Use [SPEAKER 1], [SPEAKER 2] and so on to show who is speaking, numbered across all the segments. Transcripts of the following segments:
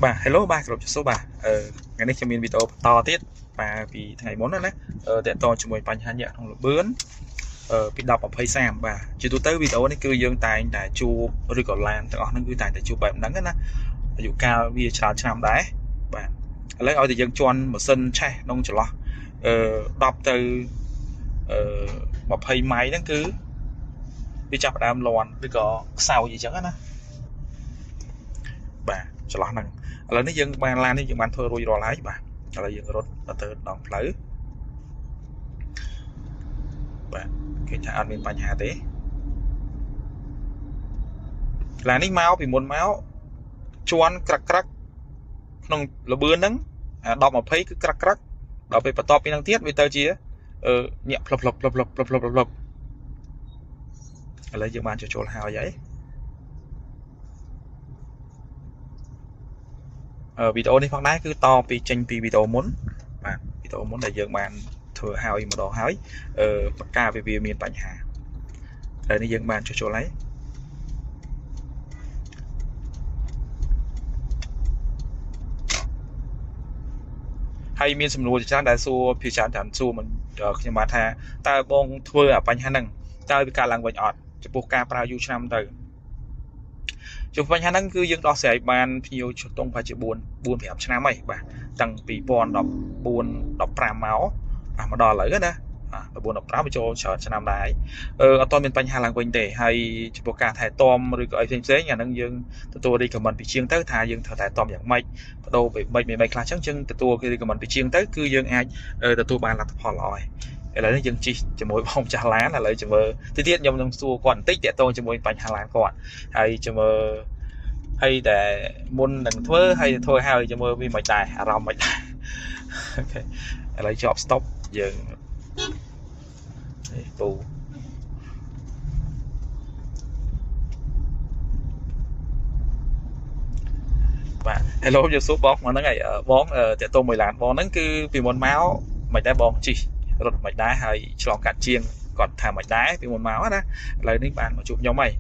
[SPEAKER 1] Bà hello bàគ្រប់số bàថ្ងៃនេះខ្ញុំមានវីដេអូបន្តទៀតបាទពីថ្ងៃមុនណាតើតជាមួយបញ្ហាញាក់ក្នុងលបឿនពី10 20 30បាទជាទូទៅវីដេអូនេះគឺយើងតែងតែជួបឬក៏ឡានទាំងអស់ហ្នឹងគឺតែងតែជួបបែបហ្នឹងណាអាយុកាលវាច្រើនឆ្នាំដែរបាទឥឡូវឲ្យតែយើងជន់ម៉ាស៊ីនឆេះក្នុងចន្លោះ10ទៅ20 ម៉ៃហ្នឹងគឺវាចាប់ផ្ដើមលាន់ឬក៏ខ្សោយអញ្ចឹងណាបាទចន្លោះហ្នឹងឥឡូវនេះយើងបានឡាននេះយើងបានធ្វើរួចរាល់ហើយបាទឥឡូវយើងរត់ទៅដងផ្លូវបាទគេថាអត់មានបញ្ហាទេឡាននេះមកពីមុនមកជន់ក្រឹកក្នុងលបឿនហ្នឹង10 20គឺក្រឹកដល់ពេលបន្ទាប់ពីហ្នឹងទៀតវាទៅជាញាក់ផ្លឹបឥឡូវយើងបានចូលហើយវីដេអូនេះផងដែរគឺតពីចេញពីវីដេអូមុនបាទវីដេអូមុនដែលយើងបានធ្វើហើយម្ដងហើយប្រកាសវាមានបញ្ហាតែនេះយើងបានចូលហើយមានសំណួរច្រើនដែលសួរភាសាច្រើនសួរមិនខ្ញុំបានថាតើបងធ្វើអាបញ្ហាហ្នឹងតើវាកើតឡើងវិញអត់ចំពោះការប្រើយូរឆ្នាំទៅចំពោះបញ្ហាហ្នឹងគឺយើងដោះស្រាយបានភ្ញៀវឆ្លងប្រហែលជា4 5 ឆ្នាំហើយបាទតាំងពី2014 15មកដល់ឥឡូវណា14 15មកចូលច្រើនឆ្នាំដែរអត់ទាន់មានបញ្ហាឡើងវិញទេហើយចំពោះការថែទាំឬក៏អីផ្សេងអាហ្នឹងយើងទទួលរីកមិនពីជាងទៅថាយើងត្រូវថែទាំយ៉ាងម៉េចបដូរពីមិនខ្លះអញ្ចឹងយើងទទួលគេរីកមិនពីជាងទៅគឺយើងអាចទទួលបានលទ្ធផលល្អហើយឥឡូវនេះយើងជិះជាមួយបងម្ចាស់ឡានឥឡូវចាំមើលទីទៀតខ្ញុំនឹងសួរគាត់បន្តិចតាក់ទងជាមួយបញ្ហាឡានគាត់ហើយចាំមើលហើយតែមុននឹងធ្វើហើយចាំមើលវាមិនដែរអារម្មណ៍មិនដែរអូខេឥឡូវជាប់ stop យើងពូបាទ hello យើងសួរបងហ្នឹងហើយបងតាក់ទងមួយឡានបងហ្នឹងគឺពីមុនមកមិនដែរបងជិះរត់មិនដែរហើយឆ្លងកាត់ជាងគាត់ថាមិនដែរពីមុនមកណាឥឡូវនេះបានមកជួបខ្ញុំហើយ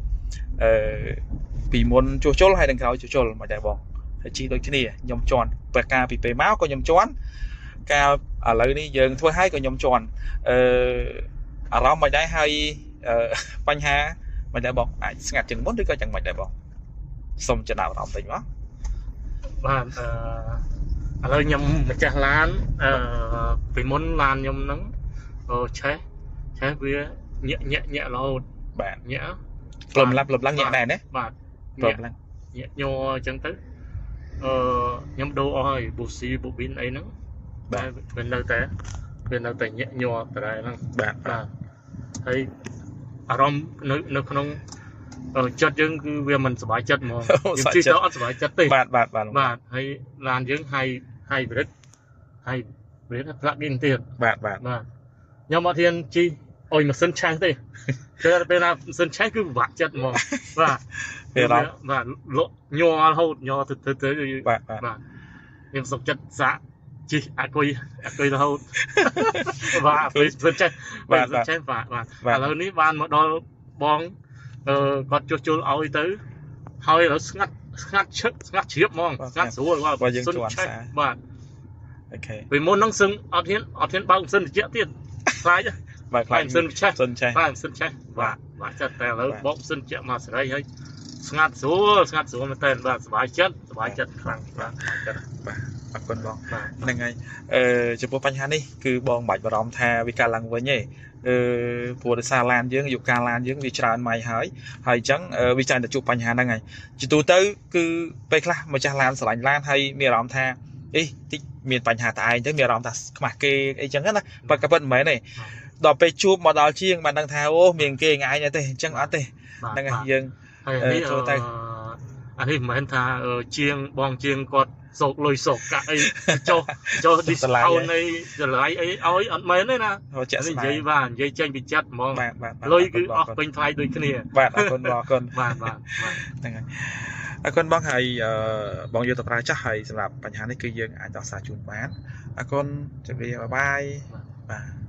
[SPEAKER 1] ពីមុនជួសជុលហើយនឹងក្រោយជួសជុលមិនដែរបងហើយជិះដូចគ្នាខ្ញុំជន់ប្រការពីពេលមកក៏ខ្ញុំជន់កាលឥឡូវនេះយើងធ្វើឲ្យក៏ខ្ញុំជន់អារម្មណ៍មិនដែរហើយបញ្ហាមិនដែរបងអាចស្ងាត់ជាងមុនឬក៏យ៉ាងមិនដែរបងសុំចំណាប់អារម្មណ៍តិចមក
[SPEAKER 2] បាទឥឡូវខ្ញុំម្ចាស់ឡានពីមុនឡានខ្ញុំហ្នឹងឆេះវាញាក់រហូត
[SPEAKER 1] បាទ
[SPEAKER 2] ញាក់
[SPEAKER 1] ព្រមឡើងញាក់ដែរណា
[SPEAKER 2] បាទ
[SPEAKER 1] ព្រមឡើង
[SPEAKER 2] ញាក់ញ័រអញ្ចឹងទៅខ្ញុំដូរអស់ហើយប៊ូស៊ីប៊ូប៊ីនអីហ្នឹង
[SPEAKER 1] បាទ
[SPEAKER 2] វានៅតែញាក់ញ័រតែហ្នឹង
[SPEAKER 1] បាទ
[SPEAKER 2] ហើយអារម្មណ៍នៅក្នុងចិត្តយើងគឺវាមិនសប្បាយចិត្តហ្មងយើងជិះទៅអត់សប្បាយចិត្តទេ
[SPEAKER 1] បាទ
[SPEAKER 2] ហើយឡានយើងhybrid plug-in ទៀត
[SPEAKER 1] បាទ
[SPEAKER 2] ខ្ញុំអត់ហ៊ានជិះអុយម៉ាស៊ីនឆេះទេគឺពេលណាម៉ាស៊ីនឆេះគឺពិបាកចិត្តហ្មងបាទលក់ញ័ររហូតញ័រទៅ
[SPEAKER 1] បាទ
[SPEAKER 2] ខ្ញុំសុខចិត្តសាក់ជិះអាគុយរហូតបាទម៉ាស៊ីនឆេះបាទឥឡូវនេះបានមកដល់បងគាត់ជួសជុលឲ្យទៅហើយឥឡូវស្ងាត់ជ្រាបហ្មងស្ងាត់ស្រួល
[SPEAKER 1] បាទយើងជន់សា
[SPEAKER 2] បាទ
[SPEAKER 1] អូខេ
[SPEAKER 2] ពីមុនហ្នឹងសឹងអត់ហ៊ានបើកម៉ាស៊ីនត្រជាក់ទៀតខ្លាច
[SPEAKER 1] បាទខ្លាច
[SPEAKER 2] ម៉ាស៊ីនឆេះ
[SPEAKER 1] បាទ
[SPEAKER 2] ម៉ាស៊ីនឆេះបាទចិត្តតែឥឡូវបោកម៉ាស៊ីនត្រជាក់មកសេរីហើយស្ងាត់ស្រួលមែនតើបាទសុបាយចិត្តខ្លាំងបាទ
[SPEAKER 1] អរគុណបងហ្នឹងហើយចំពោះបញ្ហានេះគឺបងមិនបាច់បារម្ភថាវាកើតឡើងវិញទេព្រោះដោយសារឡានយើងយុគកាលឡានយើងវាច្រើនម៉ៃហើយអញ្ចឹងវាចាញ់តែជួបបញ្ហាហ្នឹងហើយជាទូទៅគឺពេលខ្លះម្ចាស់ឡានស្រឡាញ់ឡានហើយមានអារម្មណ៍ថាតិចមានបញ្ហាតែឯងទៅមានអារម្មណ៍ថាខ្មាស់គេអីចឹងណាប៉ិតមិនមែនទេដល់ពេលជួបមកដល់ជាងបានដឹងថាមានគេងាយទេអញ្ចឹងអត់ទេហ្នឹងហើយយើង
[SPEAKER 2] ចូលទៅអានេះមិនមែនថាបងជាងគាត់សោកលុយសោកកាក់អីចុះ discount នៃតម្លៃអីឲ្យអត់មែនទេណានិយាយចេញពីចិត្តហ្មងលុយគឺអស់ពេញថ្លៃដូចគ្នា
[SPEAKER 1] បាទអរគុណបាទ
[SPEAKER 2] ហ្នឹង
[SPEAKER 1] ហើយអរគុណបងហើយបងយកទៅប្រើចាស់ហើយសម្រាប់បញ្ហានេះគឺយើងអាចដោះស្រាយជូនបានអរគុណជម្រាបបាយបាទ